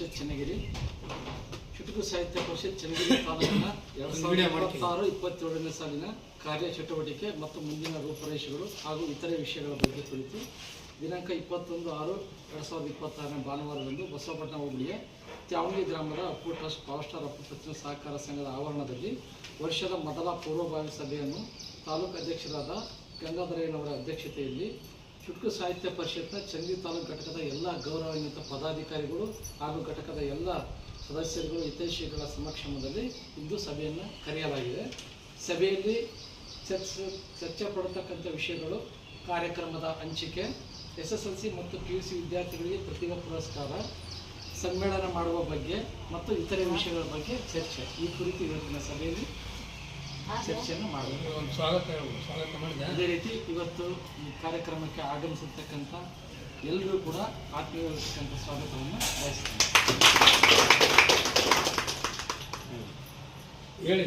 ಪರಿಷತ್ ಚನ್ನಗಿರಿ, ಚುಟುಕು ಸಾಹಿತ್ಯ ಪರಿಷತ್ ಚನ್ನಗಿರಿ ತಾಲೂಕಿನ 2026-27ನೇ ಸಾಲಿನ ಕಾರ್ಯಚಟುವಟಿಕೆ ಮತ್ತು ಮುಂದಿನ ರೂಪುರೇಷೆಗಳು ಹಾಗೂ ಇತರೆ ವಿಷಯಗಳ ಬಗ್ಗೆ ಕುರಿತು ದಿನಾಂಕ 21/6/2026 ಭಾನುವಾರದಂದು ಬಸವಪಟ್ಟಣ ಹೋಬಳಿಯ ತ್ಯಾವಣಗಿ ಗ್ರಾಮದ Appu trust power star Appu ಪ್ರತಿಮಾ ಸಹಕಾರ ಸಂಘದ ಆವರಣದಲ್ಲಿ ವರ್ಷದ ಮೊದಲ ಪೂರ್ವಭಾವಿ ಸಭೆಯನ್ನು ತಾಲೂಕು ಅಧ್ಯಕ್ಷರಾದ ಗಂಗಾಧರಯ್ಯನವರ ಅಧ್ಯಕ್ಷತೆಯಲ್ಲಿ ಚುಟುಕು ಸಾಹಿತ್ಯ ಪರಿಷತ್ನ ಚನ್ನಗಿರಿ ತಾಲೂಕು ಘಟಕದ ಎಲ್ಲ ಗೌರವಾನ್ವಿತ ಪದಾಧಿಕಾರಿಗಳು ಹಾಗೂ ಘಟಕದ ಎಲ್ಲ ಸದಸ್ಯರುಗಳು ಹಿತೈಷಿಗಳ ಸಮಕ್ಷಮದಲ್ಲಿ ಇಂದು ಸಭೆಯನ್ನು ಕರೆಯಲಾಗಿದೆ. ಸಭೆಯಲ್ಲಿ ಚರ್ಚೆ ಪಡತಕ್ಕಂಥ ವಿಷಯಗಳು ಕಾರ್ಯಕ್ರಮದ ಹಂಚಿಕೆ, SSLC ಮತ್ತು PUC ವಿದ್ಯಾರ್ಥಿಗಳಿಗೆ ಪ್ರತಿಭಾ ಪುರಸ್ಕಾರ, ಸಮ್ಮೇಳನ ಮಾಡುವ ಬಗ್ಗೆ ಮತ್ತು ಇತರೆ ವಿಷಯಗಳ ಬಗ್ಗೆ ಚರ್ಚೆ ಈ ಕುರಿತು ಇವತ್ತಿನ ಸಭೆಯಲ್ಲಿ ಚರ್ಚೆಯನ್ನು ಮಾಡಬೇಕು. ಸ್ವಾಗತ ಮಾಡಿದೆ. ಅದೇ ರೀತಿ ಇವತ್ತು ಈ ಕಾರ್ಯಕ್ರಮಕ್ಕೆ ಆಗಮಿಸಿರ್ತಕ್ಕಂಥ ಎಲ್ಲರೂ ಕೂಡ ಆತ್ಮೀಯವಾಗಿರ್ತಕ್ಕಂಥ ಸ್ವಾಗತವನ್ನು ಬಯಸ್ತೀನಿ. ಹೇಳಿ.